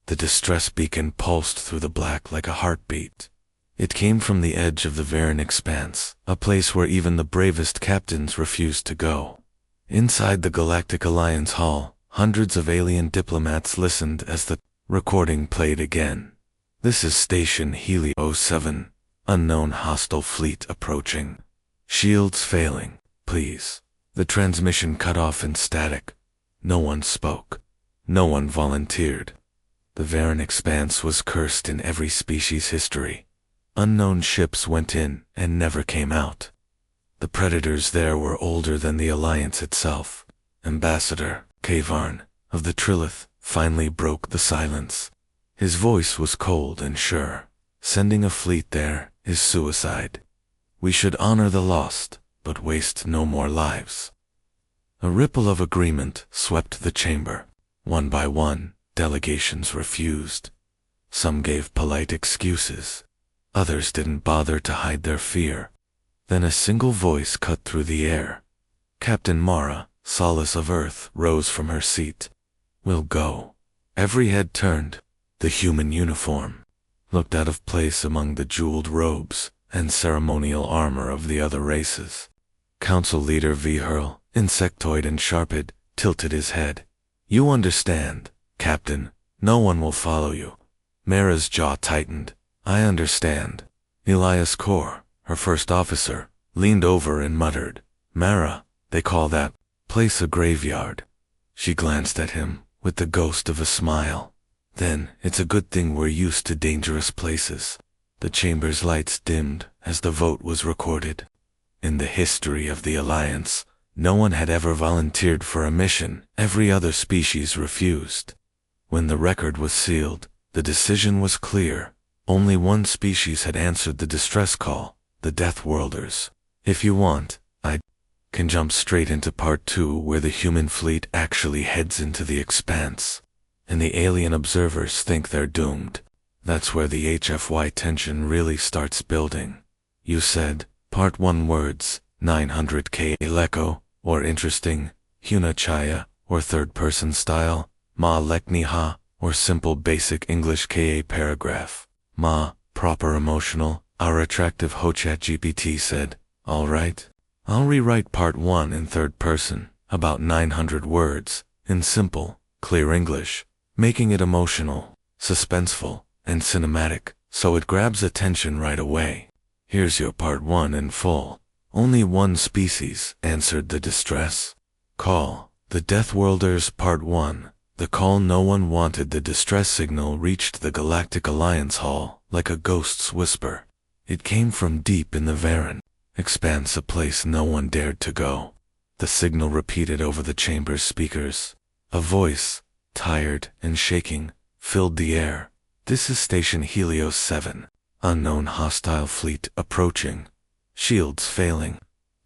The distress beacon pulsed through the black like a heartbeat. It came from the edge of the Varen expanse, a place where even the bravest captains refused to go. Inside the Galactic Alliance Hall, hundreds of alien diplomats listened as the recording played again. "This is Station Helio 07, unknown hostile fleet approaching. Shields failing, please." The transmission cut off in static. No one spoke. No one volunteered. The Varen expanse was cursed in every species' history. Unknown ships went in and never came out. The predators there were older than the Alliance itself. Ambassador Kavarn of the Trilith finally broke the silence. His voice was cold and sure. "Sending a fleet there is suicide. We should honor the lost, but waste no more lives." A ripple of agreement swept the chamber. One by one, delegations refused. Some gave polite excuses. Others didn't bother to hide their fear. Then a single voice cut through the air. Captain Mara, Solace of Earth, rose from her seat. "We'll go." Every head turned. The human uniform looked out of place among the jeweled robes and ceremonial armor of the other races. Council Leader Vihurl, insectoid and sharped, tilted his head. "You understand, Captain, no one will follow you." Mara's jaw tightened. "I understand." Elias Kor, her first officer, leaned over and muttered, "Mara, they call that place a graveyard." She glanced at him with the ghost of a smile. "Then it's a good thing we're used to dangerous places." The chamber's lights dimmed as the vote was recorded. In the history of the Alliance, no one had ever volunteered for a mission every other species refused. When the record was sealed, the decision was clear. Only one species had answered the distress call, the Deathworlders. If you want, I can jump straight into part 2 where the human fleet actually heads into the expanse. And the alien observers think they're doomed. That's where the HFY tension really starts building. You said, part 1 words, 900k Leko, or interesting, Huna Chaya, or third-person style, Ma Lekni Ha, or simple basic English Ka paragraph. Ma, proper emotional, our attractive Hochat GPT said, "All right. I'll rewrite part 1 in third person, about 900 words, in simple, clear English, making it emotional, suspenseful, and cinematic, so it grabs attention right away. Here's your part 1 in full." Only one species answered the distress call. The Deathworlders Part 1. The call no one wanted. The distress signal reached the Galactic Alliance Hall like a ghost's whisper. It came from deep in the Varen expanse, a place no one dared to go. The signal repeated over the chamber's speakers. A voice, tired and shaking, filled the air. "This is Station Helios 7. Unknown hostile fleet approaching. Shields failing.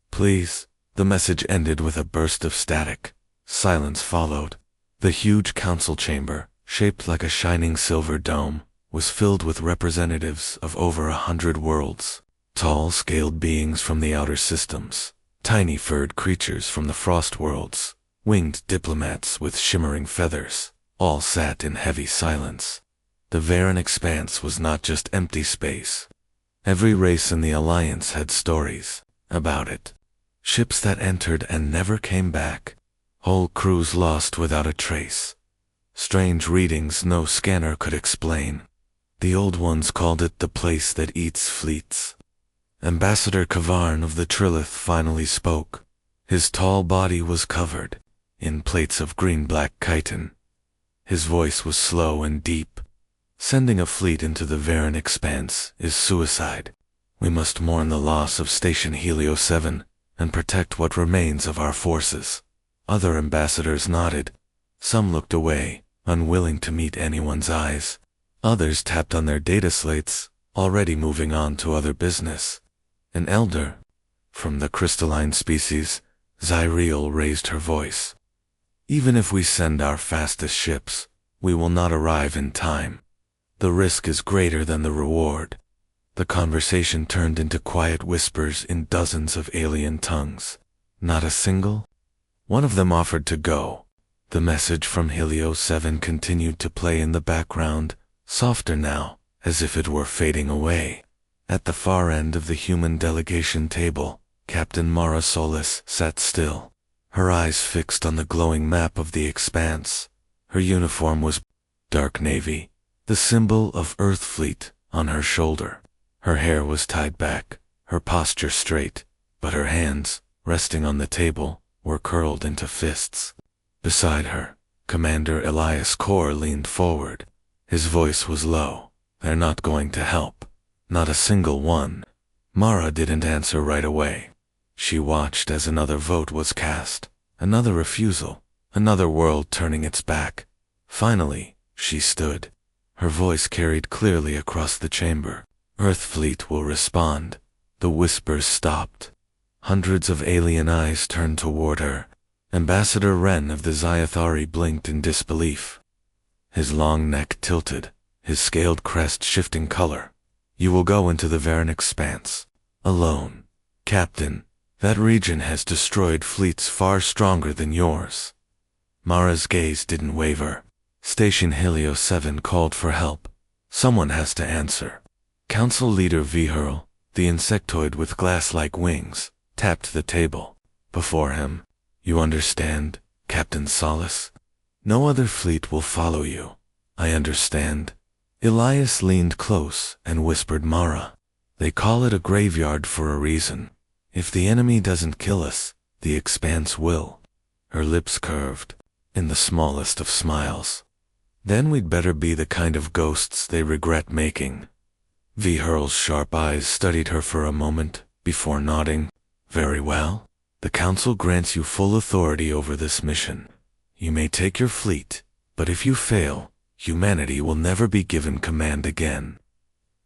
Please." The message ended with a burst of static. Silence followed. The huge council chamber, shaped like a shining silver dome, was filled with representatives of over 100 worlds. Tall, scaled beings from the outer systems, tiny furred creatures from the frost worlds, winged diplomats with shimmering feathers, all sat in heavy silence. The Varen expanse was not just empty space. Every race in the Alliance had stories about it. Ships that entered and never came back. Whole crews lost without a trace. Strange readings no scanner could explain. The old ones called it the place that eats fleets. Ambassador Kavarn of the Trilith finally spoke. His tall body was covered in plates of green-black chitin. His voice was slow and deep. "Sending a fleet into the Varen expanse is suicide. We must mourn the loss of Station Helio 7 and protect what remains of our forces." Other ambassadors nodded. Some looked away, unwilling to meet anyone's eyes. Others tapped on their data slates, already moving on to other business. An elder, from the crystalline species, Zyriel, raised her voice. "Even if we send our fastest ships, we will not arrive in time. The risk is greater than the reward." The conversation turned into quiet whispers in dozens of alien tongues. Not a single? One of them offered to go. The message from Helio 7 continued to play in the background, softer now, as if it were fading away. At the far end of the human delegation table, Captain Mara Solis sat still, her eyes fixed on the glowing map of the expanse. Her uniform was dark navy, the symbol of Earth Fleet on her shoulder. Her hair was tied back, her posture straight, but her hands, resting on the table, were curled into fists. Beside her, Commander Elias Kor leaned forward. His voice was low. "They're not going to help. Not a single one." Mara didn't answer right away. She watched as another vote was cast, another refusal, another world turning its back. Finally, she stood. Her voice carried clearly across the chamber. "Earthfleet will respond." The whispers stopped. Hundreds of alien eyes turned toward her. Ambassador Wren of the Xyathari blinked in disbelief. His long neck tilted, his scaled crest shifting color. "You will go into the Varen expanse. Alone. Captain, that region has destroyed fleets far stronger than yours." Mara's gaze didn't waver. Station Helio 7 called for help. Someone has to answer. Council leader Vihurl, the insectoid with glass-like wings, tapped the table. Before him, "You understand, Captain Solis? No other fleet will follow you. I understand." Elias leaned close and whispered Mara. "They call it a graveyard for a reason. If the enemy doesn't kill us, the expanse will." Her lips curved, in the smallest of smiles. "Then we'd better be the kind of ghosts they regret making." Vihurl's sharp eyes studied her for a moment, before nodding. "Very well. The Council grants you full authority over this mission. You may take your fleet, but if you fail, humanity will never be given command again."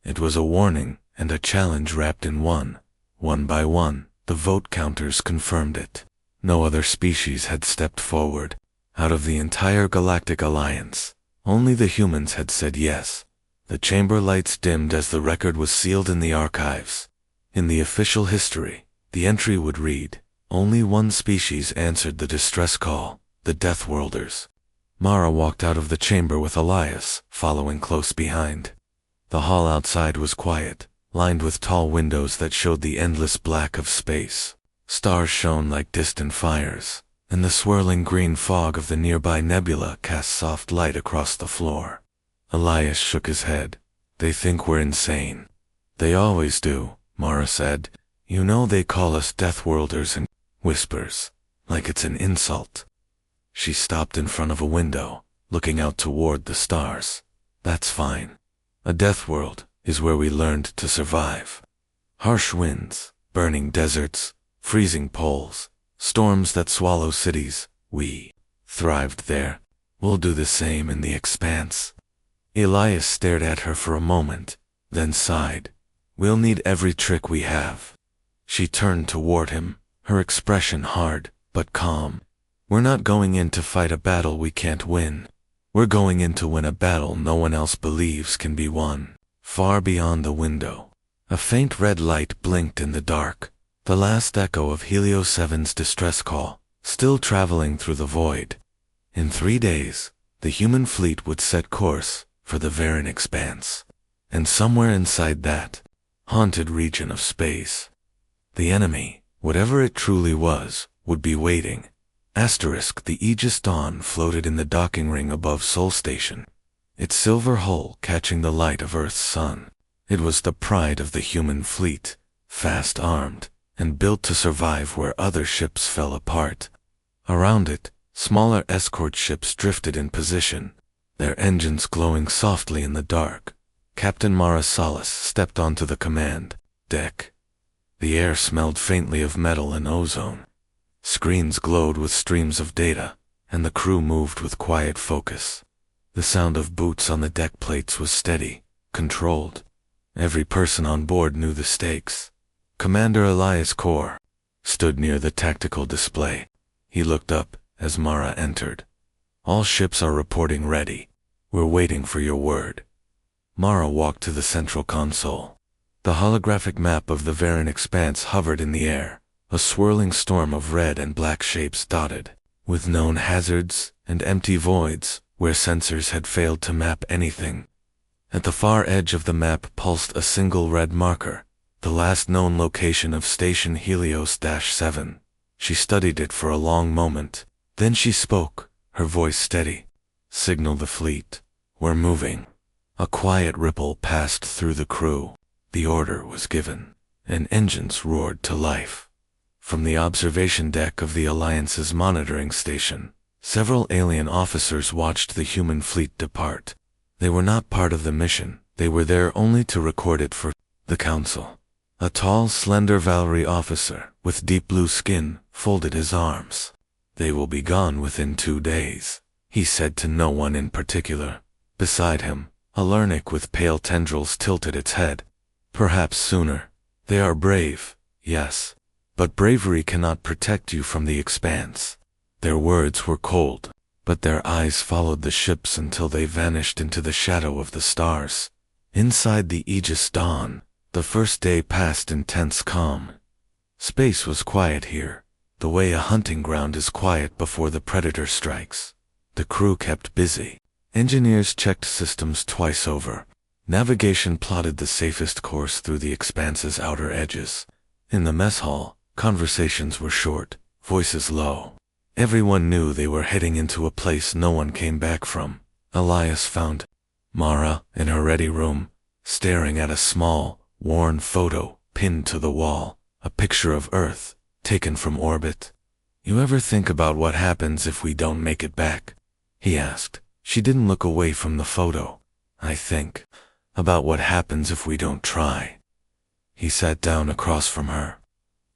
It was a warning and a challenge wrapped in one. One by one, the vote counters confirmed it. No other species had stepped forward. Out of the entire Galactic Alliance, only the humans had said yes. The chamber lights dimmed as the record was sealed in the archives. In the official history, the entry would read, "Only one species answered the distress call, the Deathworlders." Mara walked out of the chamber with Elias, following close behind. The hall outside was quiet, lined with tall windows that showed the endless black of space. Stars shone like distant fires, and the swirling green fog of the nearby nebula cast soft light across the floor. Elias shook his head. "They think we're insane." "They always do," Mara said. "You know they call us Deathworlders and whispers, like it's an insult." She stopped in front of a window, looking out toward the stars. "That's fine. A death world is where we learned to survive. Harsh winds, burning deserts, freezing poles, storms that swallow cities. We thrived there. We'll do the same in the expanse." Elias stared at her for a moment, then sighed. "We'll need every trick we have." She turned toward him, her expression hard, but calm. "We're not going in to fight a battle we can't win. We're going in to win a battle no one else believes can be won." Far beyond the window, a faint red light blinked in the dark, the last echo of Helio 7's distress call, still traveling through the void. In 3 days, the human fleet would set course for the Varen expanse. And somewhere inside that haunted region of space, the enemy, whatever it truly was, would be waiting. The Aegis Dawn floated in the docking ring above Sol Station, its silver hull catching the light of Earth's sun. It was the pride of the human fleet, fast armed, and built to survive where other ships fell apart. Around it, smaller escort ships drifted in position, their engines glowing softly in the dark. Captain Mara Solis stepped onto the command deck. The air smelled faintly of metal and ozone. Screens glowed with streams of data, and the crew moved with quiet focus. The sound of boots on the deck plates was steady, controlled. Every person on board knew the stakes. Commander Elias Kor stood near the tactical display. He looked up as Mara entered. "All ships are reporting ready. We're waiting for your word." Mara walked to the central console. The holographic map of the Varen expanse hovered in the air, a swirling storm of red and black shapes dotted with known hazards and empty voids, where sensors had failed to map anything. At the far edge of the map pulsed a single red marker, the last known location of Station Helios-7. She studied it for a long moment. Then she spoke, her voice steady. "Signal the fleet. We're moving." A quiet ripple passed through the crew. The order was given, and engines roared to life. From the observation deck of the Alliance's monitoring station, several alien officers watched the human fleet depart. They were not part of the mission. They were there only to record it for the Council. A tall, slender Valerie officer, with deep blue skin, folded his arms. "They will be gone within 2 days," he said to no one in particular. Beside him, a Lernic with pale tendrils tilted its head. "Perhaps sooner. They are brave, yes. But bravery cannot protect you from the expanse." Their words were cold, but their eyes followed the ships until they vanished into the shadow of the stars. Inside the Aegis Dawn, the first day passed in tense calm. Space was quiet here, the way a hunting ground is quiet before the predator strikes. The crew kept busy. Engineers checked systems twice over. Navigation plotted the safest course through the expanse's outer edges. In the mess hall, conversations were short, voices low. Everyone knew they were heading into a place no one came back from. Elias found Mara in her ready room, staring at a small, worn photo pinned to the wall, a picture of Earth, taken from orbit. "You ever think about what happens if we don't make it back?" he asked. She didn't look away from the photo. "I think about what happens if we don't try." He sat down across from her.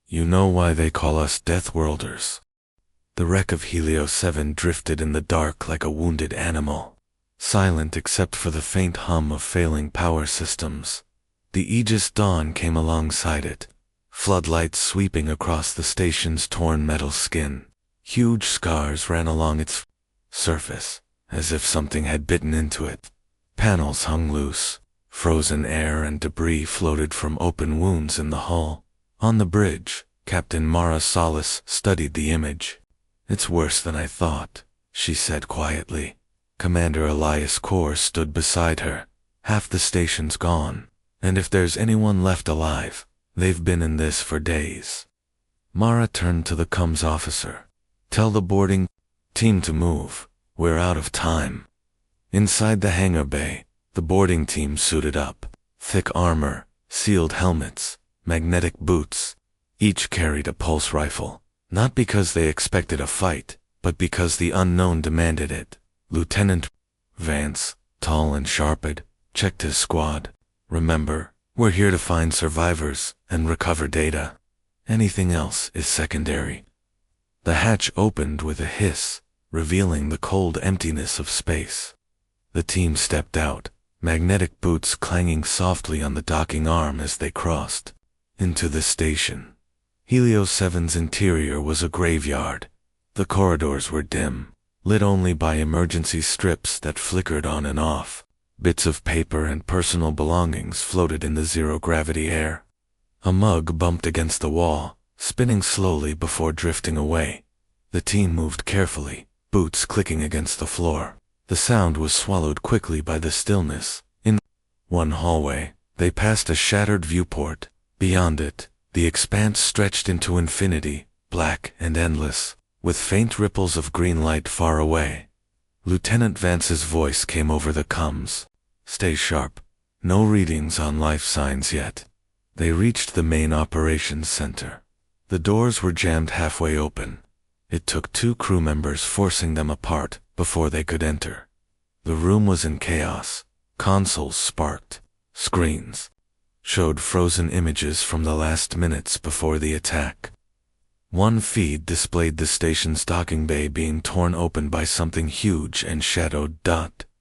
"You know why they call us Deathworlders?" The wreck of Helios-7 drifted in the dark like a wounded animal, silent except for the faint hum of failing power systems. The Aegis Dawn came alongside it, floodlights sweeping across the station's torn metal skin. Huge scars ran along its surface, as if something had bitten into it. Panels hung loose. Frozen air and debris floated from open wounds in the hull. On the bridge, Captain Mara Solis studied the image. "It's worse than I thought," she said quietly. Commander Elias Kor stood beside her. "Half the station's gone, and if there's anyone left alive, they've been in this for days." Mara turned to the comms officer. "Tell the boarding team to move. We're out of time." Inside the hangar bay, the boarding team suited up. Thick armor, sealed helmets, magnetic boots. Each carried a pulse rifle, not because they expected a fight, but because the unknown demanded it. Lieutenant Vance, tall and sharped, checked his squad. "Remember, we're here to find survivors and recover data. Anything else is secondary." The hatch opened with a hiss, revealing the cold emptiness of space. The team stepped out, magnetic boots clanging softly on the docking arm as they crossed into the station. Helios-7's interior was a graveyard. The corridors were dim, lit only by emergency strips that flickered on and off. Bits of paper and personal belongings floated in the zero-gravity air. A mug bumped against the wall, spinning slowly before drifting away. The team moved carefully, boots clicking against the floor. The sound was swallowed quickly by the stillness. In one hallway, they passed a shattered viewport. Beyond it, the expanse stretched into infinity, black and endless, with faint ripples of green light far away. Lieutenant Vance's voice came over the comms. "Stay sharp. No readings on life signs yet." They reached the main operations center. The doors were jammed halfway open. It took 2 crew members forcing them apart before they could enter. The room was in chaos. Consoles sparked. Screens showed frozen images from the last minutes before the attack. One feed displayed the station's docking bay being torn open by something huge and shadowed.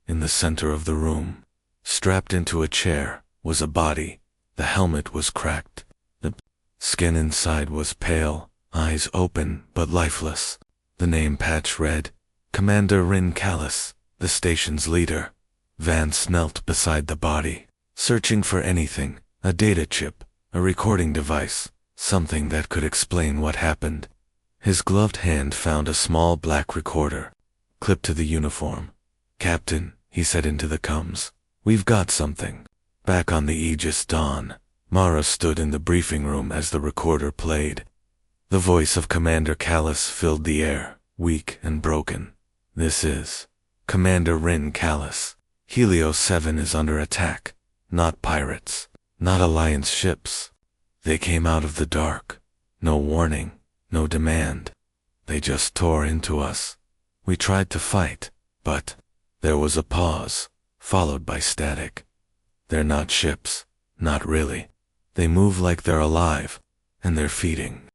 In the center of the room, strapped into a chair, was a body. The helmet was cracked. The skin inside was pale, eyes open but lifeless. The name patch read, "Commander Rin Callis, the station's leader." Vance knelt beside the body, searching for anything, a data chip, a recording device, something that could explain what happened. His gloved hand found a small black recorder. clipped to the uniform. "Captain," he said into the comms, "we've got something." Back on the Aegis Dawn, Mara stood in the briefing room as the recorder played. The voice of Commander Callis filled the air, weak and broken. "This is Commander Rin Callis. Helios 7 is under attack. Not pirates. Not Alliance ships. They came out of the dark. No warning. No demand. They just tore into us. We tried to fight, but..." There was a pause, followed by static. "They're not ships. Not really. They move like they're alive, and they're feeding."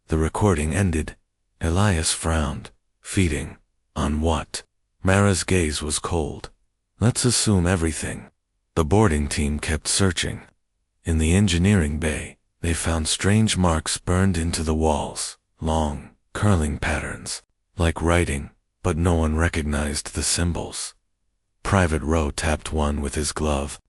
The recording ended. Elias frowned. Feeding? On what? Mara's gaze was cold. "Let's assume everything." The boarding team kept searching. In the engineering bay, they found strange marks burned into the walls, long, curling patterns, like writing, but no one recognized the symbols. Private Rowe tapped one with his glove.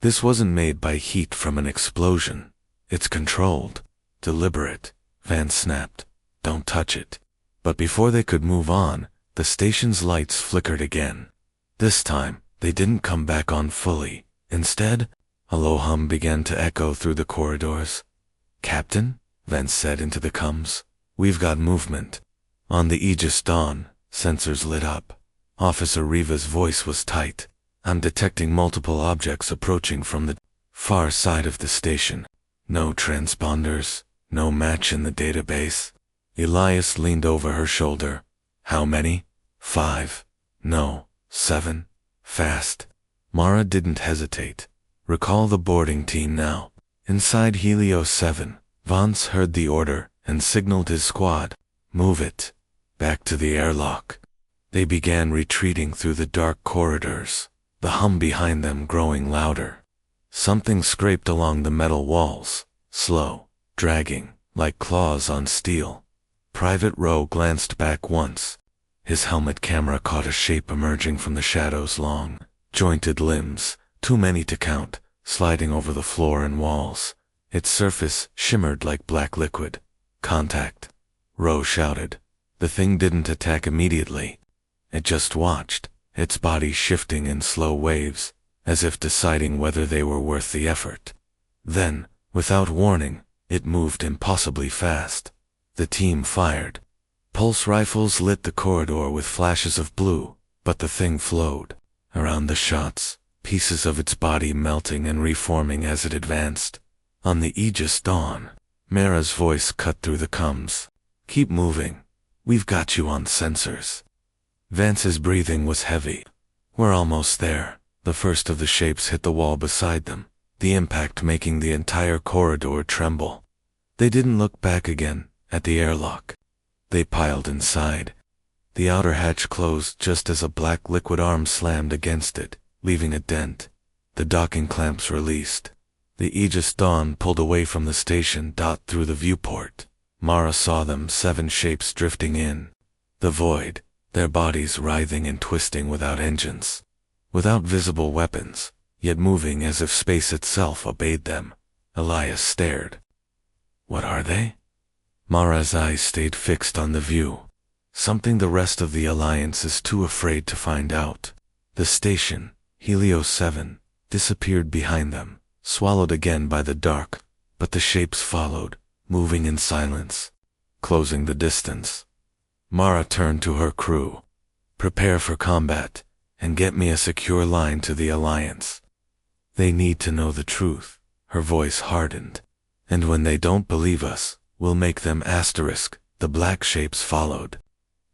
"This wasn't made by heat from an explosion. It's controlled, deliberate," Vance snapped. "Don't touch it." But before they could move on, the station's lights flickered again. This time, they didn't come back on fully. Instead, a low hum began to echo through the corridors. "Captain," Vance said into the comms, "we've got movement." On the Aegis Dawn, sensors lit up. Officer Riva's voice was tight. "I'm detecting multiple objects approaching from the far side of the station. No transponders, no match in the database." Elias leaned over her shoulder. "How many?" "5. No, 7. Fast." Mara didn't hesitate. "Recall the boarding team now." Inside Helios 7, Vance heard the order and signaled his squad. "Move it. Back to the airlock." They began retreating through the dark corridors, the hum behind them growing louder. Something scraped along the metal walls, slow, dragging, like claws on steel. Private Rowe glanced back once. His helmet camera caught a shape emerging from the shadows, long, jointed limbs, too many to count, sliding over the floor and walls. Its surface shimmered like black liquid. "Contact," Rowe shouted. The thing didn't attack immediately. It just watched, its body shifting in slow waves, as if deciding whether they were worth the effort. Then, without warning, it moved impossibly fast. The team fired. Pulse rifles lit the corridor with flashes of blue, but the thing flowed. Around the shots, pieces of its body melting and reforming as it advanced. On the Aegis Dawn, Mara's voice cut through the comms. "Keep moving. We've got you on sensors." Vance's breathing was heavy. "We're almost there." The first of the shapes hit the wall beside them, the impact making the entire corridor tremble. They didn't look back again, at the airlock. They piled inside. The outer hatch closed just as a black liquid arm slammed against it, leaving a dent. The docking clamps released. The Aegis Dawn pulled away from the station. Through the viewport, Mara saw them, 7 shapes drifting in. The void, their bodies writhing and twisting without engines, without visible weapons, yet moving as if space itself obeyed them. Elias stared. "What are they?" Mara's eyes stayed fixed on the view. Something the rest of the Alliance is too afraid to find out. The station, Helios 7, disappeared behind them, swallowed again by the dark, but the shapes followed, moving in silence, closing the distance. Mara turned to her crew. "Prepare for combat, and get me a secure line to the Alliance. They need to know the truth." Her voice hardened. "And when they don't believe us, we'll make them asterisk." The black shapes followed.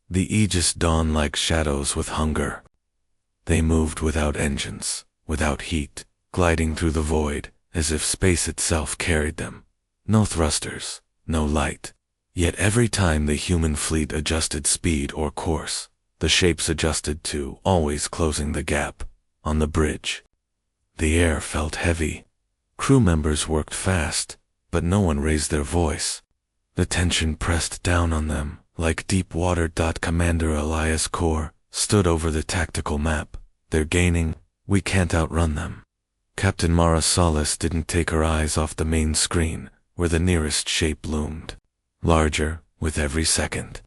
The Aegis Dawn like shadows with hunger. They moved without engines, without heat, gliding through the void, as if space itself carried them. No thrusters, no light. Yet every time the human fleet adjusted speed or course, the shapes adjusted too, always closing the gap. On the bridge, the air felt heavy. Crew members worked fast, but no one raised their voice. The tension pressed down on them, like deep water. Commander Elias Corps stood over the tactical map. "They're gaining. We can't outrun them." Captain Mara Solis didn't take her eyes off the main screen, where the nearest shape loomed. Larger, with every second.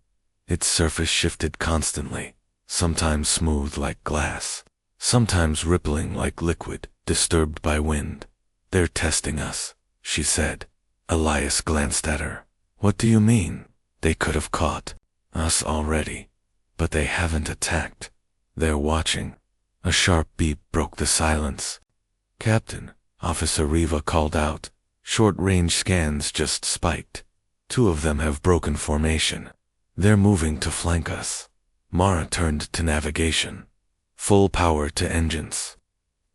Its surface shifted constantly, sometimes smooth like glass, sometimes rippling like liquid, disturbed by wind. "They're testing us," she said. Elias glanced at her. "What do you mean? They could have caught us already, but they haven't attacked. They're watching." A sharp beep broke the silence. "Captain," Officer Riva called out. "Short-range scans just spiked. 2 of them have broken formation. They're moving to flank us." Mara turned to navigation. "Full power to engines.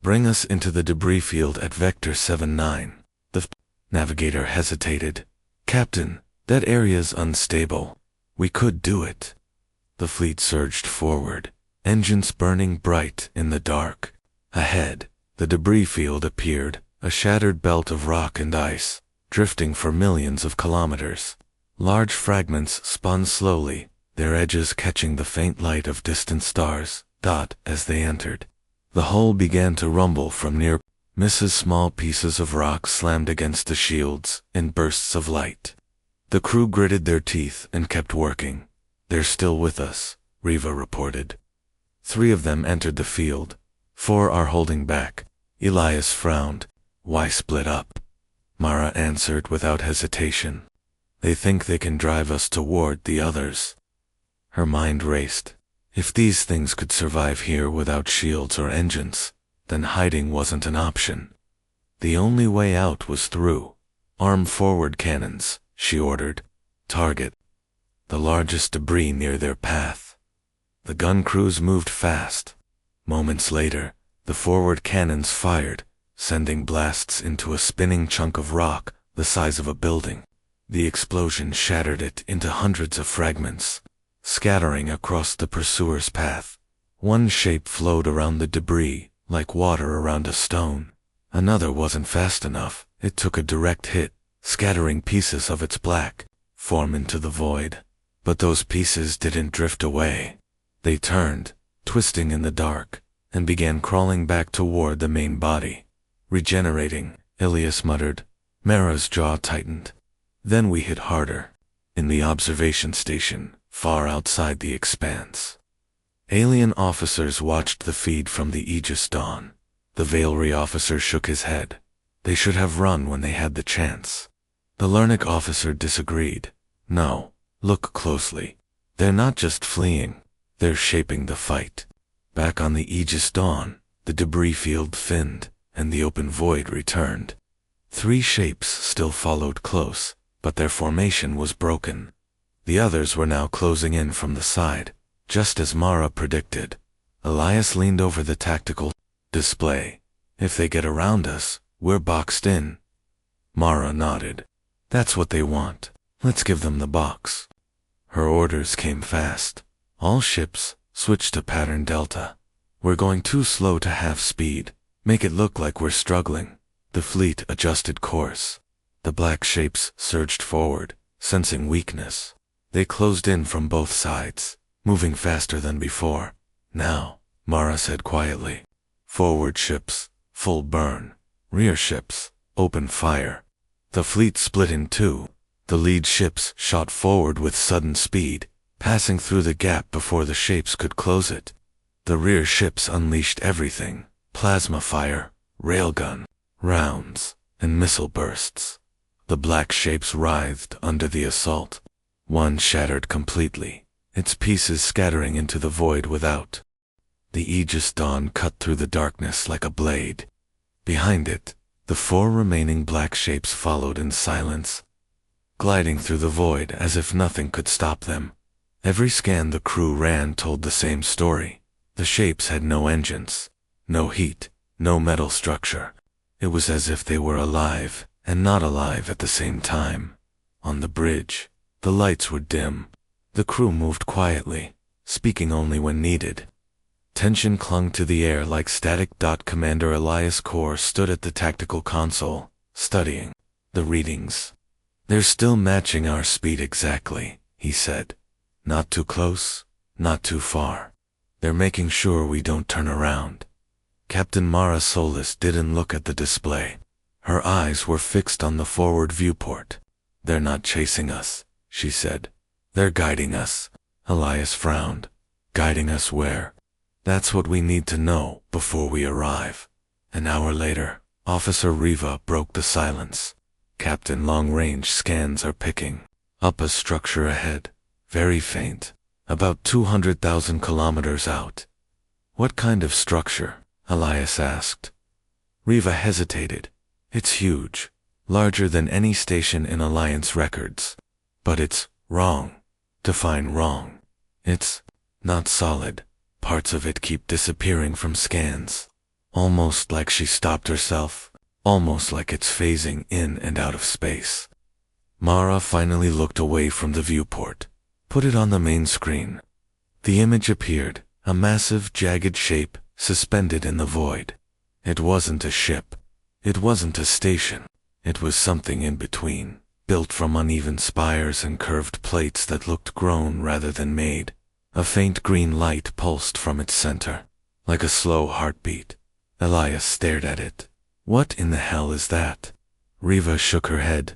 Bring us into the debris field at Vector 79. The navigator hesitated. "Captain, that area's unstable. We could do it." The fleet surged forward, engines burning bright in the dark. Ahead, the debris field appeared, a shattered belt of rock and ice, drifting for millions of kilometers. Large fragments spun slowly, their edges catching the faint light of distant stars, as they entered. The hull began to rumble from near misses. Small pieces of rock slammed against the shields in bursts of light. The crew gritted their teeth and kept working. "They're still with us," Riva reported. 3 of them entered the field. 4 are holding back. Elias frowned. "Why split up?" Mara answered without hesitation. "They think they can drive us toward the others." Her mind raced. If these things could survive here without shields or engines, then hiding wasn't an option. The only way out was through. "Arm forward cannons," she ordered. "Target the largest debris near their path." The gun crews moved fast. Moments later, the forward cannons fired, sending blasts into a spinning chunk of rock the size of a building. The explosion shattered it into hundreds of fragments, scattering across the pursuer's path. One shape flowed around the debris, like water around a stone. Another wasn't fast enough. It took a direct hit, scattering pieces of its black form into the void. But those pieces didn't drift away. They turned, twisting in the dark, and began crawling back toward the main body. "Regenerating," Elias muttered. Mara's jaw tightened. Then we hit harder. In the observation station, far outside the expanse. Alien officers watched the feed from the Aegis Dawn. The Veilry officer shook his head. "They should have run when they had the chance." The Lernic officer disagreed. "No, look closely. They're not just fleeing, they're shaping the fight." Back on the Aegis Dawn, the debris field thinned, and the open void returned. 3 shapes still followed close, but their formation was broken. The others were now closing in from the side, just as Mara predicted. Elias leaned over the tactical display. "If they get around us, we're boxed in." Mara nodded. "That's what they want. Let's give them the box." Her orders came fast. "All ships, switch to pattern Delta. We're going too slow to half speed. Make it look like we're struggling." The fleet adjusted course. The black shapes surged forward, sensing weakness. They closed in from both sides, moving faster than before. "Now," Mara said quietly. "Forward ships, full burn. Rear ships, open fire." The fleet split in 2. The lead ships shot forward with sudden speed, passing through the gap before the shapes could close it. The rear ships unleashed everything: plasma fire, railgun, rounds, and missile bursts. The black shapes writhed under the assault. One shattered completely, its pieces scattering into the void without. The Aegis Dawn cut through the darkness like a blade. Behind it, the 4 remaining black shapes followed in silence, gliding through the void as if nothing could stop them. Every scan the crew ran told the same story. The shapes had no engines, no heat, no metal structure. It was as if they were alive and not alive at the same time. On the bridge, the lights were dim. The crew moved quietly, speaking only when needed. Tension clung to the air like static. Commander Elias Kor stood at the tactical console, studying the readings. "They're still matching our speed exactly," he said. "Not too close, not too far. They're making sure we don't turn around." Captain Mara Solis didn't look at the display. Her eyes were fixed on the forward viewport. "They're not chasing us," she said. "They're guiding us." Elias frowned. Guiding us where? That's what we need to know before we arrive. An hour later, Officer Riva broke the silence. Captain, long-range scans are picking up a structure ahead. Very faint. About 200,000 kilometers out. What kind of structure? Elias asked. Riva hesitated. It's huge. Larger than any station in Alliance records. But it's wrong. Define wrong. It's not solid. Parts of it keep disappearing from scans. Almost like she stopped herself. Almost like it's phasing in and out of space. Mara finally looked away from the viewport. Put it on the main screen. The image appeared, a massive, jagged shape, suspended in the void. It wasn't a ship. It wasn't a station. It was something in between, built from uneven spires and curved plates that looked grown rather than made. A faint green light pulsed from its center, like a slow heartbeat. Elias stared at it. What in the hell is that? Riva shook her head.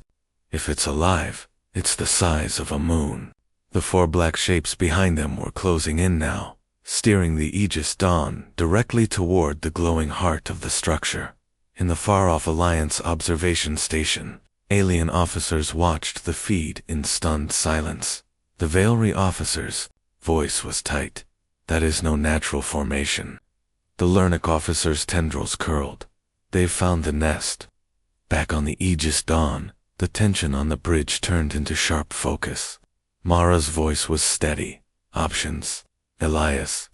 If it's alive, it's the size of a moon. The four black shapes behind them were closing in now, steering the Aegis Dawn directly toward the glowing heart of the structure. In the far-off Alliance observation station, alien officers watched the feed in stunned silence. The Veilry officer's voice was tight. That is no natural formation. The Lernic officer's tendrils curled. They've found the nest. Back on the Aegis Dawn, the tension on the bridge turned into sharp focus. Mara's voice was steady. Options. Elias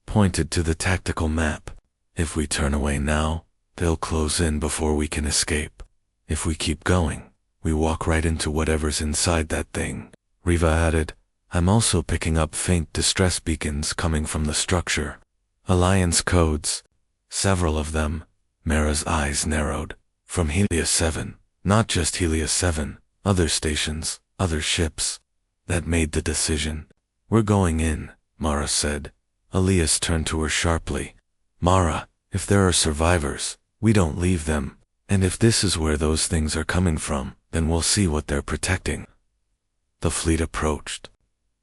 pointed to the tactical map. If we turn away now, they'll close in before we can escape. If we keep going, we walk right into whatever's inside that thing. Riva added, I'm also picking up faint distress beacons coming from the structure. Alliance codes. Several of them. Mara's eyes narrowed. From Helios 7. Not just Helios 7. Other stations. Other ships. That made the decision. We're going in, Mara said. Elias turned to her sharply. Mara, if there are survivors, we don't leave them. And if this is where those things are coming from, then we'll see what they're protecting. The fleet approached.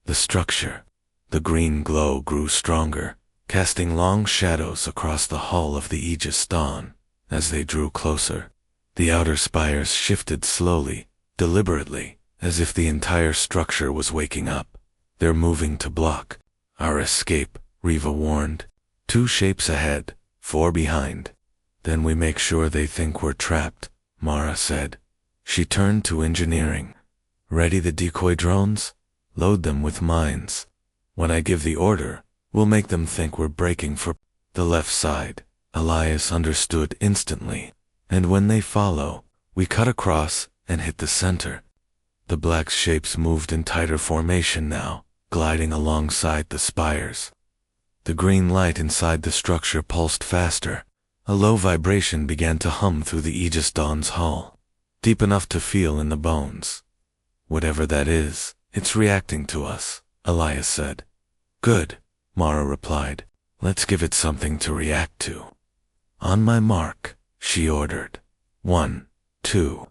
The structure. The green glow grew stronger, casting long shadows across the hull of the Aegis Dawn. As they drew closer, the outer spires shifted slowly, deliberately, as if the entire structure was waking up. They're moving to block our escape, Riva warned. 2 shapes ahead, 4 behind. Then we make sure they think we're trapped, Mara said. She turned to engineering. Ready the decoy drones? Load them with mines. When I give the order, we'll make them think we're breaking for the left side. Elias understood instantly. And when they follow, we cut across and hit the center. The black shapes moved in tighter formation now, gliding alongside the spires. The green light inside the structure pulsed faster. A low vibration began to hum through the Aegis Dawn's hull, deep enough to feel in the bones. Whatever that is, it's reacting to us, Elias said. Good, Mara replied. Let's give it something to react to. On my mark, she ordered. 1, 2.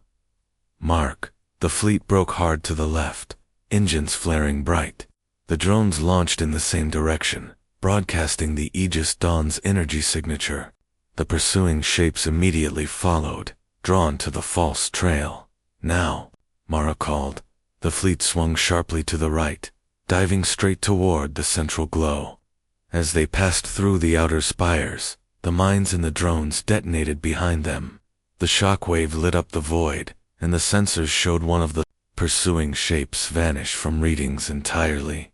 Mark. The fleet broke hard to the left, engines flaring bright. The drones launched in the same direction, broadcasting the Aegis Dawn's energy signature. The pursuing shapes immediately followed, drawn to the false trail. Now, Mara called. The fleet swung sharply to the right, diving straight toward the central glow. As they passed through the outer spires, the mines in the drones detonated behind them. The shockwave lit up the void, and the sensors showed one of the pursuing shapes vanish from readings entirely.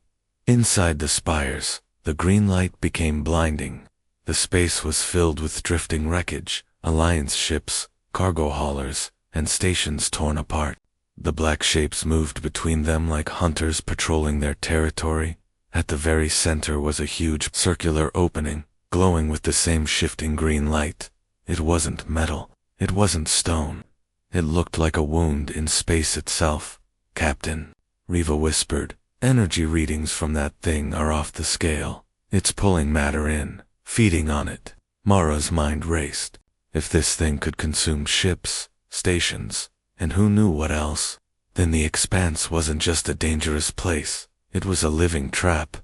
Inside the spires, the green light became blinding. The space was filled with drifting wreckage, Alliance ships, cargo haulers, and stations torn apart. The black shapes moved between them like hunters patrolling their territory. At the very center was a huge circular opening, glowing with the same shifting green light. It wasn't metal. It wasn't stone. It looked like a wound in space itself. Captain, Riva whispered, energy readings from that thing are off the scale. It's pulling matter in, feeding on it. Mara's mind raced. If this thing could consume ships, stations, and who knew what else, then the expanse wasn't just a dangerous place. It was a living trap.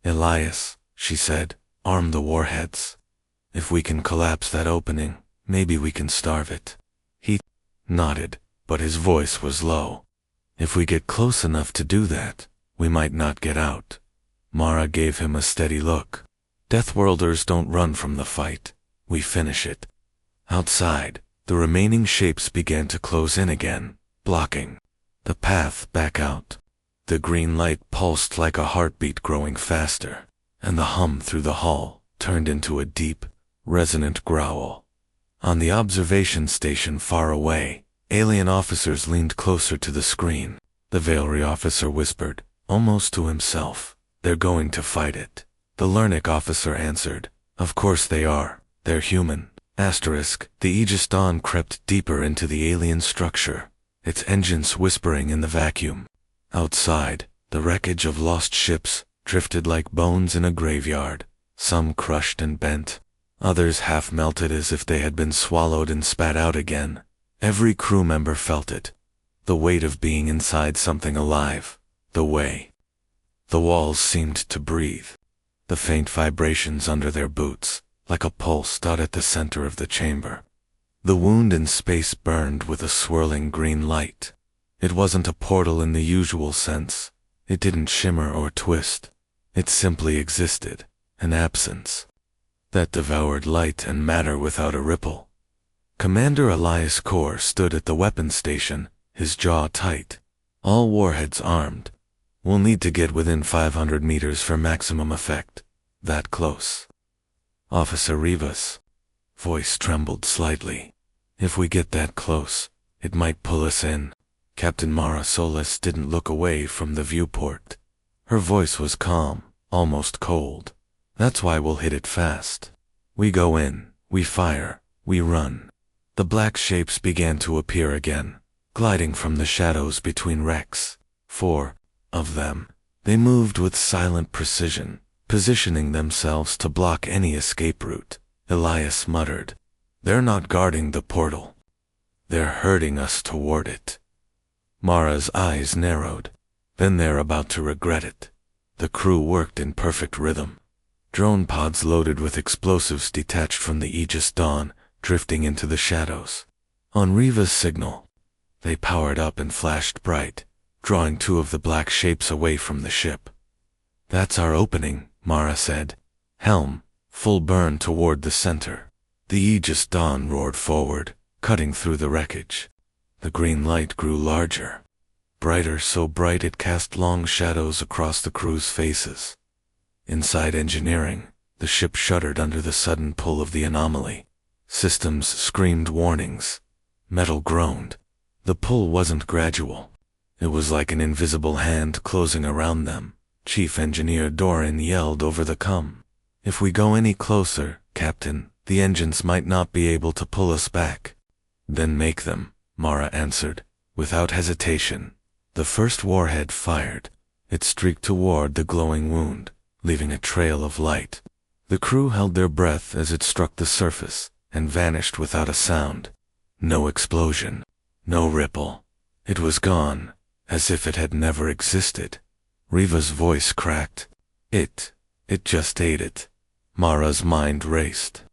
Elias, she said, arm the warheads. If we can collapse that opening, maybe we can starve it. He nodded, but his voice was low. If we get close enough to do that, we might not get out. Mara gave him a steady look. Deathworlders don't run from the fight. We finish it. Outside, the remaining shapes began to close in again, blocking the path back out. The green light pulsed like a heartbeat growing faster, and the hum through the hall turned into a deep, resonant growl. On the observation station far away, alien officers leaned closer to the screen. The Veilry officer whispered, almost to himself, "They're going to fight it." The Lernic officer answered, "Of course they are. They're human." The Aegis Dawn crept deeper into the alien structure, its engines whispering in the vacuum. Outside, the wreckage of lost ships drifted like bones in a graveyard, some crushed and bent, others half melted as if they had been swallowed and spat out again. Every crew member felt it, the weight of being inside something alive, the way the walls seemed to breathe, the faint vibrations under their boots, like a pulse dot at the center of the chamber. The wound in space burned with a swirling green light. It wasn't a portal in the usual sense. It didn't shimmer or twist. It simply existed, an absence that devoured light and matter without a ripple. Commander Elias Kor stood at the weapons station, his jaw tight. All warheads armed. We'll need to get within 500 meters for maximum effect. That close. Officer Rivas' voice trembled slightly. If we get that close, it might pull us in. Captain Mara Solis didn't look away from the viewport. Her voice was calm, almost cold. That's why we'll hit it fast. We go in, we fire, we run. The black shapes began to appear again, gliding from the shadows between wrecks. 4 of them. They moved with silent precision, positioning themselves to block any escape route. Elias muttered, "They're not guarding the portal. They're herding us toward it." Mara's eyes narrowed. Then they're about to regret it. The crew worked in perfect rhythm. Drone pods loaded with explosives detached from the Aegis Dawn, drifting into the shadows. On Riva's signal, they powered up and flashed bright, drawing 2 of the black shapes away from the ship. "That's our opening," Mara said. "Helm, full burn toward the center." The Aegis Dawn roared forward, cutting through the wreckage. The green light grew larger, brighter, so bright it cast long shadows across the crew's faces. Inside engineering, the ship shuddered under the sudden pull of the anomaly. Systems screamed warnings. Metal groaned. The pull wasn't gradual. It was like an invisible hand closing around them. Chief Engineer Doran yelled over the com. "If we go any closer, Captain, the engines might not be able to pull us back." "Then make them," Mara answered, without hesitation. The first warhead fired. It streaked toward the glowing wound, leaving a trail of light. The crew held their breath as it struck the surface and vanished without a sound. No explosion, no ripple. It was gone, as if it had never existed. Riva's voice cracked. It just ate it." Mara's mind raced.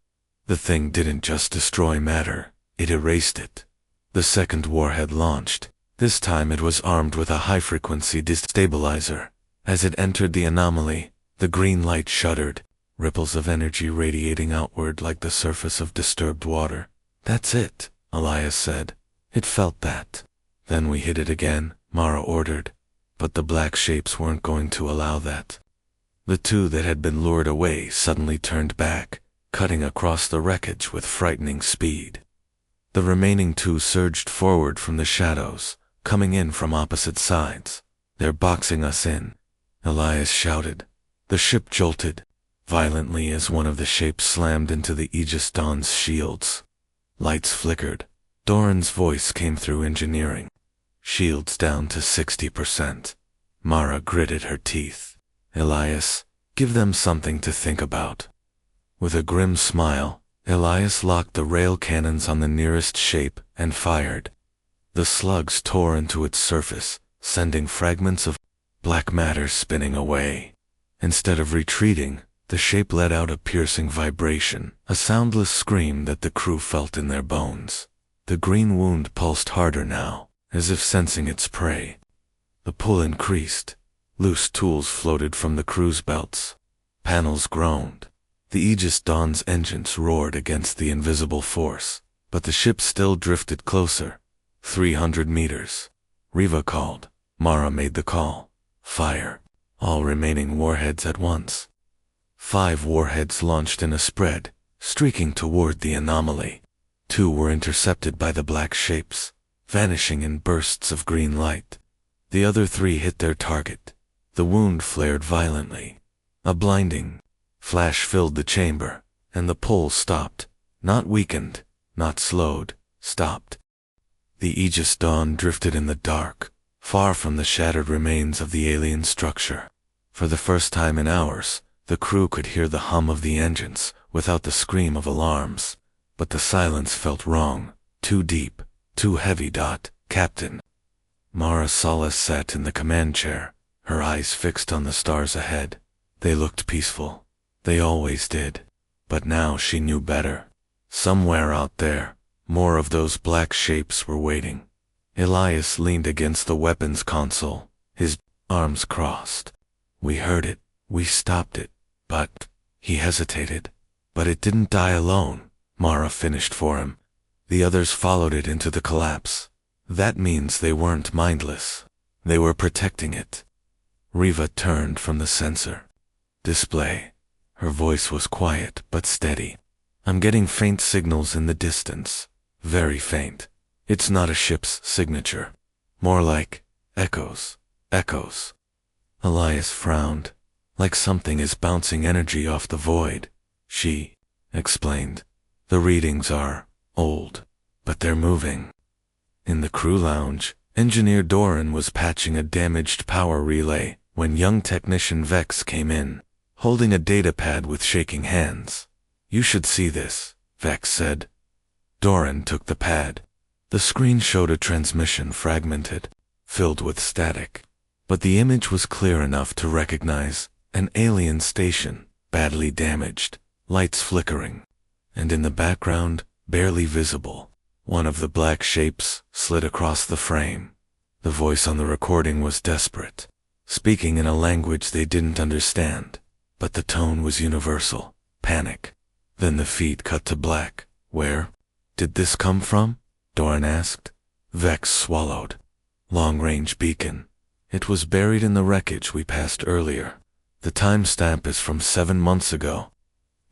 The thing didn't just destroy matter, it erased it. The second warhead launched. This time it was armed with a high-frequency destabilizer. As it entered the anomaly, the green light shuddered, ripples of energy radiating outward like the surface of disturbed water. "That's it," Elias said. "It felt that." "Then we hit it again," Mara ordered. But the black shapes weren't going to allow that. The 2 that had been lured away suddenly turned back, cutting across the wreckage with frightening speed. The remaining 2 surged forward from the shadows, coming in from opposite sides. "They're boxing us in," Elias shouted. The ship jolted violently as one of the shapes slammed into the Aegis Dawn's shields. Lights flickered. Doran's voice came through engineering. "Shields down to 60%. Mara gritted her teeth. "Elias, give them something to think about." With a grim smile, Elias locked the rail cannons on the nearest shape and fired. The slugs tore into its surface, sending fragments of black matter spinning away. Instead of retreating, the shape let out a piercing vibration, a soundless scream that the crew felt in their bones. The green wound pulsed harder now, as if sensing its prey. The pull increased. Loose tools floated from the crew's belts. Panels groaned. The Aegis Dawn's engines roared against the invisible force, but the ship still drifted closer. 300 meters. Riva called. Mara made the call. Fire. All remaining warheads at once. 5 warheads launched in a spread, streaking toward the anomaly. 2 were intercepted by the black shapes, vanishing in bursts of green light. The other 3 hit their target. The wound flared violently. A blinding flash filled the chamber, and the pull stopped. Not weakened, not slowed, stopped. The Aegis Dawn drifted in the dark, far from the shattered remains of the alien structure. For the first time in hours, the crew could hear the hum of the engines, without the scream of alarms. But the silence felt wrong, too deep, too heavy. Captain. Mara Salas sat in the command chair, her eyes fixed on the stars ahead. They looked peaceful. They always did. But now she knew better. Somewhere out there, more of those black shapes were waiting. Elias leaned against the weapons console, his arms crossed. We heard it. We stopped it. But, he hesitated. But it didn't die alone, Mara finished for him. The others followed it into the collapse. That means they weren't mindless. They were protecting it. Riva turned from the sensor display. Her voice was quiet but steady. I'm getting faint signals in the distance. Very faint. It's not a ship's signature. More like echoes. Echoes. Elias frowned. Like something is bouncing energy off the void. She explained. The readings are old, but they're moving. In the crew lounge, Engineer Doran was patching a damaged power relay when young technician Vex came in, holding a datapad with shaking hands. You should see this, Vex said. Doran took the pad. The screen showed a transmission fragmented, filled with static. But the image was clear enough to recognize an alien station, badly damaged, lights flickering. And in the background, barely visible, one of the black shapes slid across the frame. The voice on the recording was desperate, speaking in a language they didn't understand, but the tone was universal, panic. Then the feed cut to black. Where did this come from? Doran asked. Vex swallowed. Long-range beacon. It was buried in the wreckage we passed earlier. The timestamp is from 7 months ago.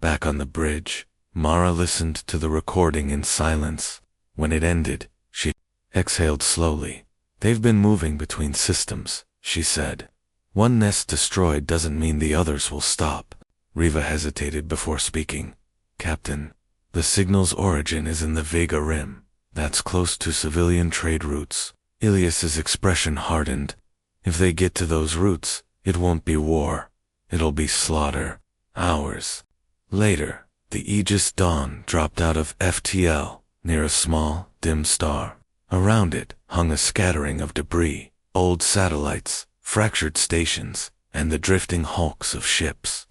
Back on the bridge, Mara listened to the recording in silence. When it ended, she exhaled slowly. They've been moving between systems, she said. One nest destroyed doesn't mean the others will stop. Riva hesitated before speaking. Captain, the signal's origin is in the Vega Rim. That's close to civilian trade routes. Ilias's expression hardened. If they get to those routes, it won't be war. It'll be slaughter. Hours later, the Aegis Dawn dropped out of FTL, near a small, dim star. Around it hung a scattering of debris, old satellites, fractured stations, and the drifting hulks of ships.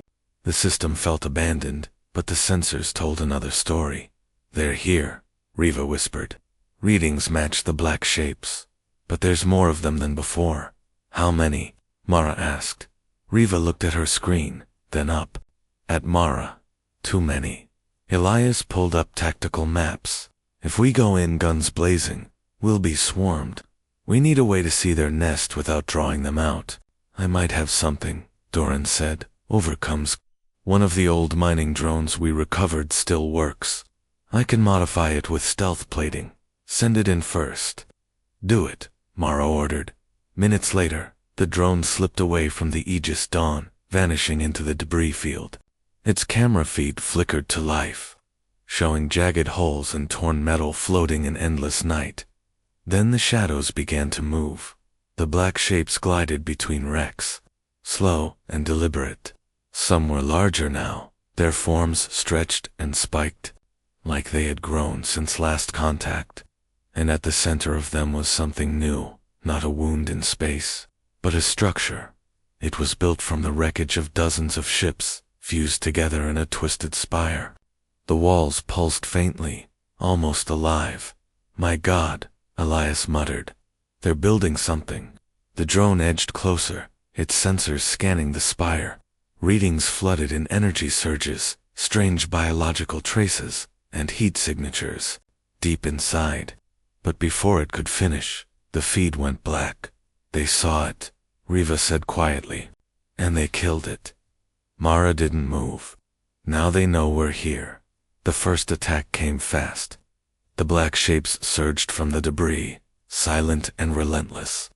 The system felt abandoned, but the sensors told another story. They're here, Riva whispered. Readings match the black shapes. But there's more of them than before. How many? Mara asked. Riva looked at her screen, then up. At Mara. Too many. Elias pulled up tactical maps. If we go in guns blazing, we'll be swarmed. We need a way to see their nest without drawing them out. I might have something, Doran said. Overcomes. One of the old mining drones we recovered still works. I can modify it with stealth plating. Send it in first. Do it, Mara ordered. Minutes later, the drone slipped away from the Aegis Dawn, vanishing into the debris field. Its camera feed flickered to life, showing jagged holes and torn metal floating in endless night. Then the shadows began to move. The black shapes glided between wrecks, slow and deliberate. Some were larger now, their forms stretched and spiked, like they had grown since last contact. And at the center of them was something new, not a wound in space, but a structure. It was built from the wreckage of dozens of ships, fused together in a twisted spire. The walls pulsed faintly, almost alive. "My God," Elias muttered. "They're building something." The drone edged closer, its sensors scanning the spire. Readings flooded in energy surges, strange biological traces, and heat signatures, deep inside. But before it could finish, the feed went black. "They saw it," Riva said quietly. "And they killed it." Mara didn't move. "Now they know we're here." The first attack came fast. The black shapes surged from the debris, silent and relentless.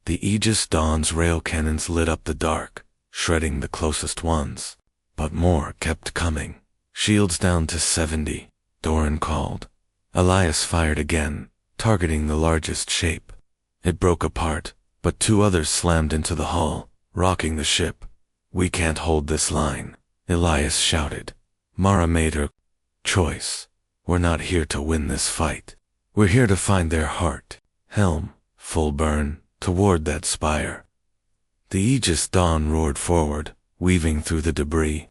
The Aegis Dawn's rail cannons lit up the dark, shredding the closest ones. But more kept coming. "Shields down to 70, Doran called. Elias fired again, targeting the largest shape. It broke apart, but two others slammed into the hull, rocking the ship. "We can't hold this line," Elias shouted. Mara made her choice. "We're not here to win this fight. We're here to find their heart." Helm, full burn, toward that spire. The Aegis Dawn roared forward, weaving through the debris.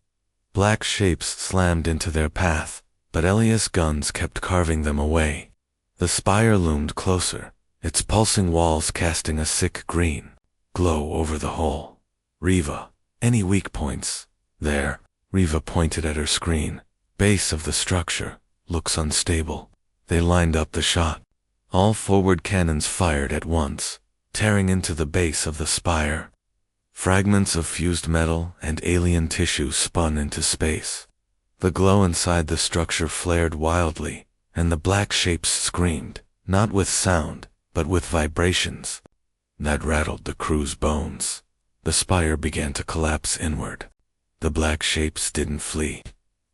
Black shapes slammed into their path, but Elias' guns kept carving them away. The spire loomed closer, its pulsing walls casting a sick green glow over the whole. "Riva, any weak points?" "There." Riva pointed at her screen. "Base of the structure. Looks unstable." They lined up the shot. All forward cannons fired at once, tearing into the base of the spire. Fragments of fused metal and alien tissue spun into space. The glow inside the structure flared wildly, and the black shapes screamed, not with sound, but with vibrations. That rattled the crew's bones. The spire began to collapse inward. The black shapes didn't flee.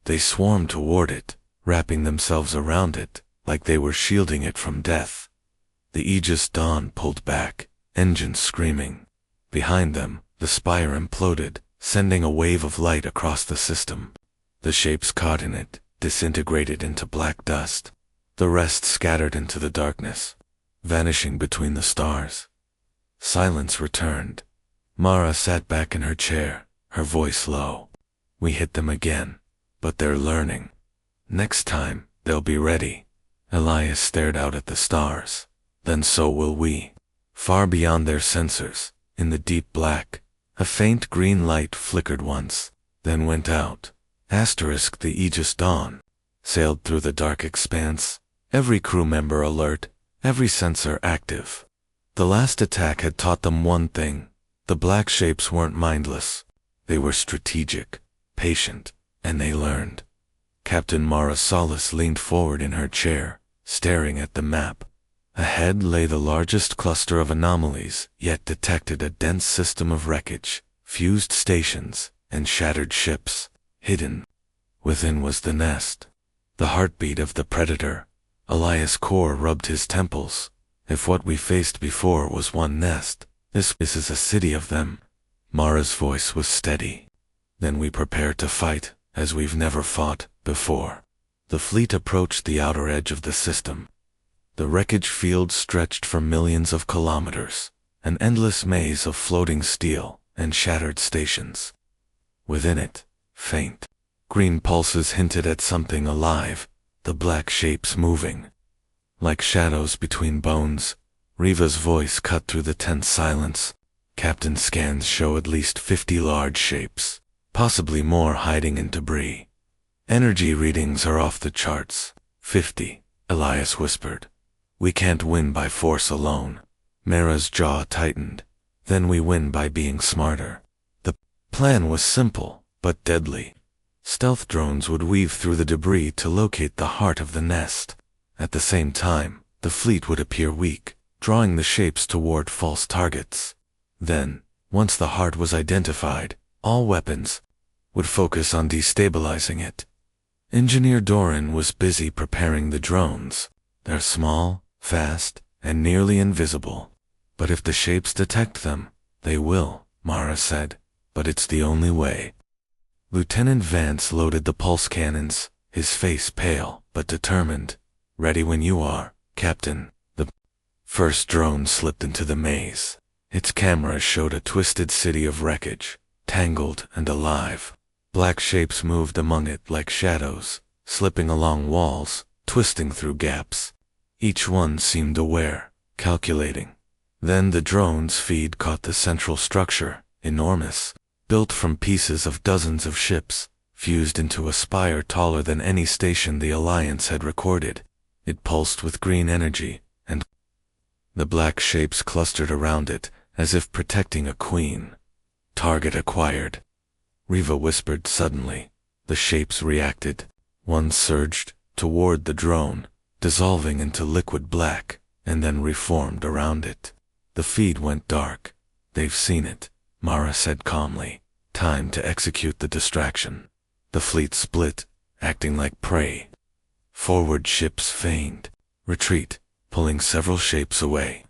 They swarmed toward it, wrapping themselves around it, like they were shielding it from death. The Aegis Dawn pulled back, engines screaming. Behind them, the spire imploded, sending a wave of light across the system. The shapes caught in it, disintegrated into black dust. The rest scattered into the darkness, vanishing between the stars. Silence returned. Mara sat back in her chair, her voice low. "We hit them again, but they're learning. Next time, they'll be ready." Elias stared out at the stars. "Then so will we." Far beyond their sensors, in the deep black, a faint green light flickered once, then went out. The Aegis Dawn sailed through the dark expanse, every crew member alert, every sensor active. The last attack had taught them one thing: the black shapes weren't mindless. They were strategic, patient, and they learned. Captain Mara Solis leaned forward in her chair, staring at the map. Ahead lay the largest cluster of anomalies, yet detected a dense system of wreckage, fused stations, and shattered ships. Hidden within was the nest, the heartbeat of the predator. Elias' core rubbed his temples. If what we faced before was one nest, this is a city of them. Mara's voice was steady. "Then we prepare to fight, as we've never fought before." The fleet approached the outer edge of the system. The wreckage field stretched for millions of kilometers, an endless maze of floating steel and shattered stations. Within it, faint green pulses hinted at something alive, the black shapes moving. Like shadows between bones, Riva's voice cut through the tense silence. "Captain scans show at least 50 large shapes, possibly more hiding in debris. Energy readings are off the charts." 50, Elias whispered. "We can't win by force alone." Mara's jaw tightened. "Then we win by being smarter." The plan was simple, but deadly. Stealth drones would weave through the debris to locate the heart of the nest. At the same time, the fleet would appear weak, drawing the shapes toward false targets. Then, once the heart was identified, all weapons would focus on destabilizing it. Engineer Doran was busy preparing the drones. They're small, fast, and nearly invisible. But if the shapes detect them, they will, Mara said. But it's the only way. Lieutenant Vance loaded the pulse cannons, his face pale but determined. "Ready when you are, Captain." The first drone slipped into the maze. Its camera showed a twisted city of wreckage, tangled and alive. Black shapes moved among it like shadows, slipping along walls, twisting through gaps. Each one seemed aware, calculating. Then the drone's feed caught the central structure, enormous, built from pieces of dozens of ships, fused into a spire taller than any station the Alliance had recorded. It pulsed with green energy, and the black shapes clustered around it, as if protecting a queen. Target acquired, Riva whispered suddenly. The shapes reacted. One surged toward the drone, dissolving into liquid black, and then reformed around it. The feed went dark. They've seen it, Mara said calmly. Time to execute the distraction. The fleet split, acting like prey. Forward ships feigned retreat, pulling several shapes away.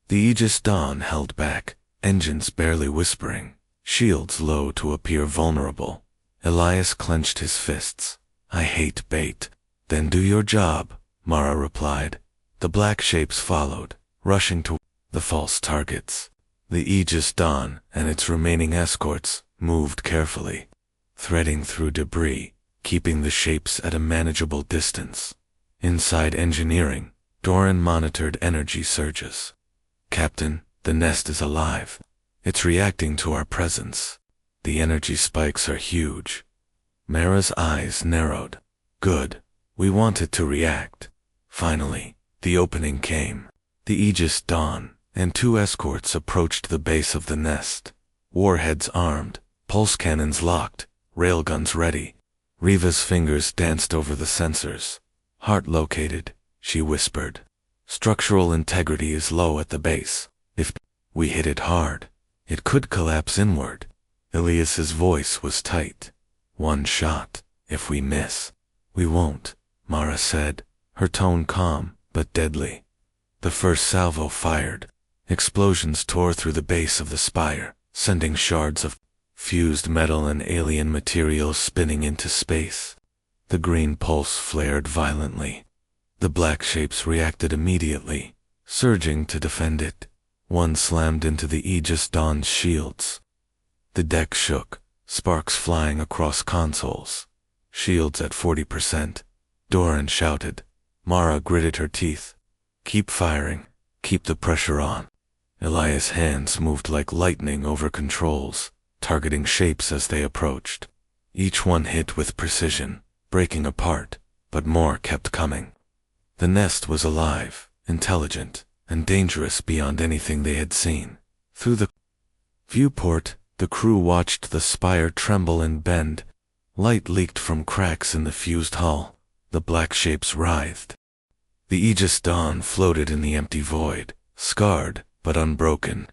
The Aegis Dawn held back, engines barely whispering, shields low to appear vulnerable. Elias clenched his fists. I hate bait. Then do your job, Mara replied. The black shapes followed, rushing to the false targets. The Aegis Dawn and its remaining escorts moved carefully, threading through debris, keeping the shapes at a manageable distance. Inside engineering, Doran monitored energy surges. Captain, the nest is alive. It's reacting to our presence. The energy spikes are huge. Mara's eyes narrowed. Good. We want it to react. Finally, the opening came. The Aegis Dawn and 2 escorts approached the base of the nest. Warheads armed, pulse cannons locked, railguns ready. Riva's fingers danced over the sensors. Heart located, she whispered. Structural integrity is low at the base. If we hit it hard, it could collapse inward. Elias's voice was tight. 1 shot. If we miss, we won't, Mara said, her tone calm but deadly. The first salvo fired. Explosions tore through the base of the spire, sending shards of fused metal and alien materials spinning into space. The green pulse flared violently. The black shapes reacted immediately, surging to defend it. One slammed into the Aegis Dawn's shields. The deck shook, sparks flying across consoles. Shields at 40%. Doran shouted. Mara gritted her teeth. Keep firing. Keep the pressure on. Elias' hands moved like lightning over controls, targeting shapes as they approached. Each one hit with precision, breaking apart, but more kept coming. The nest was alive, intelligent, and dangerous beyond anything they had seen. Through the viewport, the crew watched the spire tremble and bend. Light leaked from cracks in the fused hull. The black shapes writhed. The Aegis Dawn floated in the empty void, scarred but unbroken.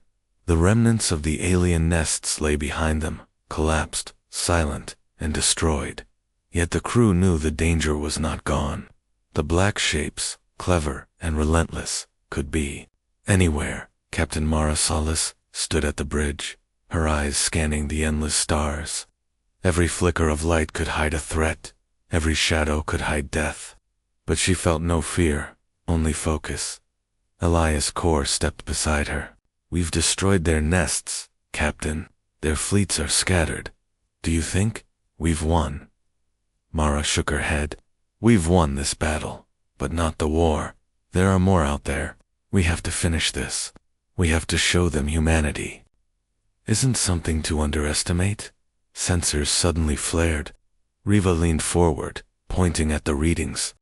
The remnants of the alien nests lay behind them, collapsed, silent, and destroyed. Yet the crew knew the danger was not gone. The black shapes, clever and relentless, could be anywhere. Captain Mara Solis stood at the bridge, her eyes scanning the endless stars. Every flicker of light could hide a threat. Every shadow could hide death. But she felt no fear, only focus. Elias Core stepped beside her. We've destroyed their nests, Captain. Their fleets are scattered. Do you think we've won? Mara shook her head. We've won this battle, but not the war. There are more out there. We have to finish this. We have to show them humanity. Isn't something to underestimate? Sensors suddenly flared. Riva leaned forward, pointing at the readings.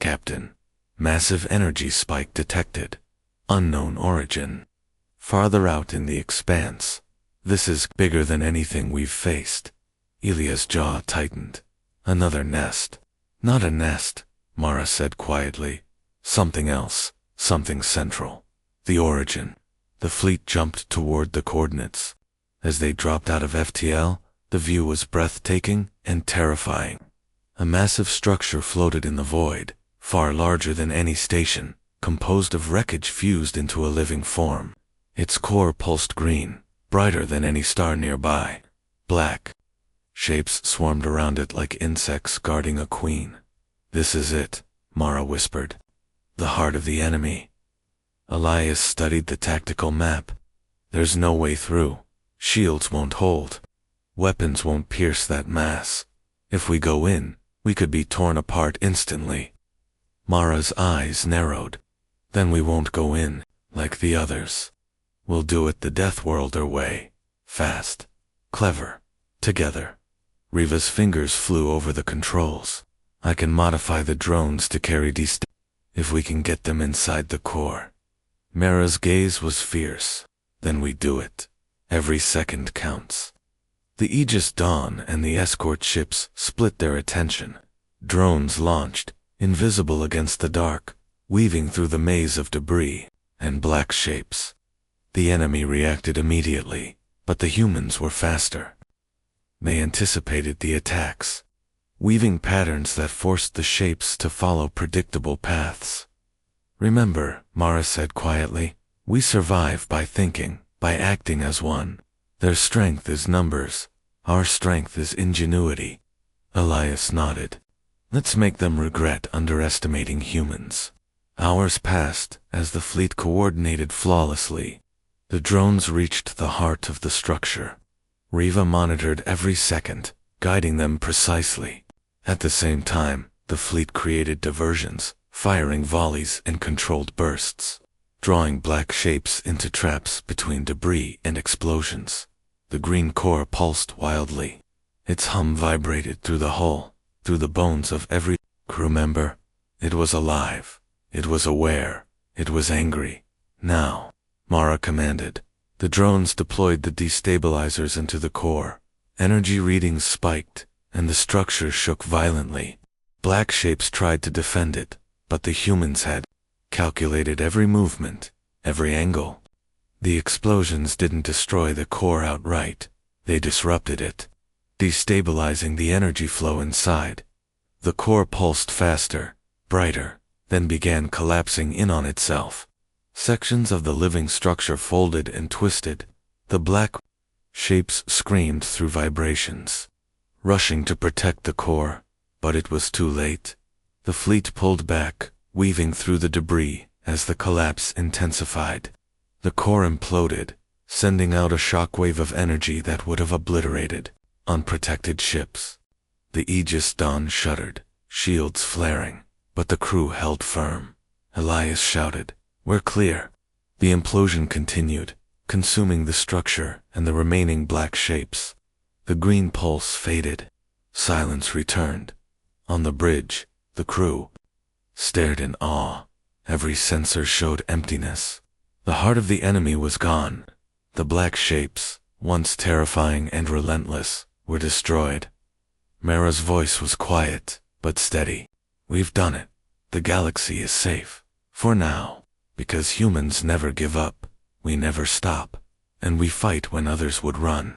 Captain, massive energy spike detected. Unknown origin. Farther out in the expanse. This is bigger than anything we've faced. Ilya's jaw tightened. Another nest. Not a nest, Mara said quietly. Something else, something central. The origin. The fleet jumped toward the coordinates. As they dropped out of FTL, the view was breathtaking and terrifying. A massive structure floated in the void, far larger than any station, composed of wreckage fused into a living form. Its core pulsed green, brighter than any star nearby. Black shapes swarmed around it like insects guarding a queen. This is it, Mara whispered. The heart of the enemy. Elias studied the tactical map. There's no way through. Shields won't hold. Weapons won't pierce that mass. If we go in, we could be torn apart instantly. Mara's eyes narrowed. Then we won't go in, like the others. We'll do it the Deathworlder way. Fast. Clever. Together. Riva's fingers flew over the controls. I can modify the drones to carry if we can get them inside the core. Mara's gaze was fierce. Then we do it. Every second counts. The Aegis Dawn and the escort ships split their attention. Drones launched, invisible against the dark, weaving through the maze of debris and black shapes. The enemy reacted immediately, but the humans were faster. They anticipated the attacks, weaving patterns that forced the shapes to follow predictable paths. Remember, Mara said quietly, we survive by thinking, by acting as one. Their strength is numbers. Our strength is ingenuity. Elias nodded. Let's make them regret underestimating humans. Hours passed as the fleet coordinated flawlessly. The drones reached the heart of the structure. Riva monitored every second, guiding them precisely. At the same time, the fleet created diversions, firing volleys in controlled bursts, drawing black shapes into traps between debris and explosions. The green core pulsed wildly. Its hum vibrated through the hull, through the bones of every crew member. It was alive. It was aware. It was angry. Now, Mara commanded. The drones deployed the destabilizers into the core. Energy readings spiked, and the structure shook violently. Black shapes tried to defend it, but the humans had calculated every movement, every angle. The explosions didn't destroy the core outright. They disrupted it, destabilizing the energy flow inside. The core pulsed faster, brighter, then began collapsing in on itself. Sections of the living structure folded and twisted. The black shapes screamed through vibrations, rushing to protect the core, but it was too late. The fleet pulled back, weaving through the debris as the collapse intensified. The core imploded, sending out a shockwave of energy that would have obliterated unprotected ships. The Aegis Dawn shuddered, shields flaring, but the crew held firm. Elias shouted, "We're clear." The implosion continued, consuming the structure and the remaining black shapes. The green pulse faded. Silence returned. On the bridge, the crew stared in awe. Every sensor showed emptiness. The heart of the enemy was gone. The black shapes, once terrifying and relentless, were destroyed. Mara's voice was quiet, but steady. We've done it. The galaxy is safe. For now. Because humans never give up. We never stop. And we fight when others would run.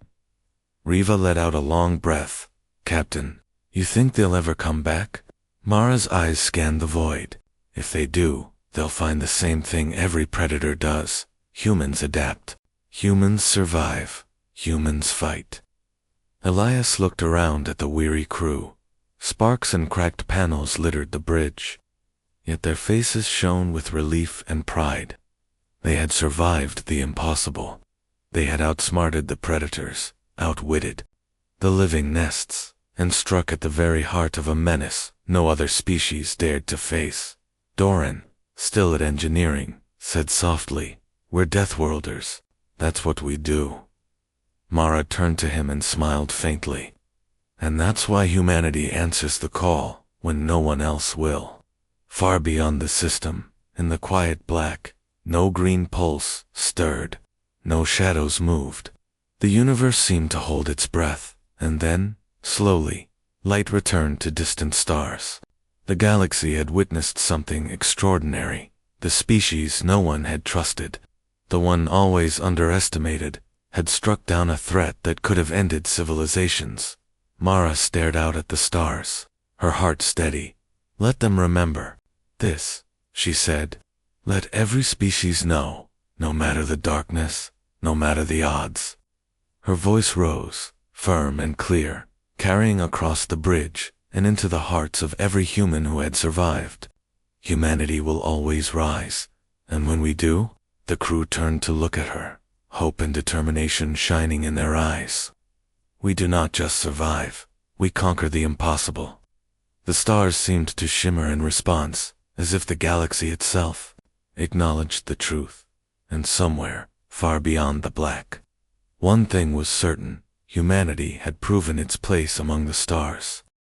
Riva let out a long breath. Captain, you think they'll ever come back? Mara's eyes scanned the void. If they do, they'll find the same thing every predator does. Humans adapt. Humans survive. Humans fight. Elias looked around at the weary crew. Sparks and cracked panels littered the bridge. Yet their faces shone with relief and pride. They had survived the impossible. They had outsmarted the predators, outwitted the living nests, and struck at the very heart of a menace no other species dared to face. Doran, still at engineering, said softly, "We're Deathworlders. That's what we do." Mara turned to him and smiled faintly. "And that's why humanity answers the call when no one else will." Far beyond the system, in the quiet black, no green pulse stirred. No shadows moved. The universe seemed to hold its breath, and then, slowly, light returned to distant stars. The galaxy had witnessed something extraordinary. The species no one had trusted, the one always underestimated, had struck down a threat that could have ended civilizations. Mara stared out at the stars, her heart steady. "Let them remember this," she said. "Let every species know, no matter the darkness, no matter the odds." Her voice rose, firm and clear, carrying across the bridge and into the hearts of every human who had survived. Humanity will always rise, and when we do, the crew turned to look at her, hope and determination shining in their eyes. We do not just survive, we conquer the impossible. The stars seemed to shimmer in response, as if the galaxy itself acknowledged the truth. And somewhere, far beyond the black, one thing was certain: humanity had proven its place among the stars.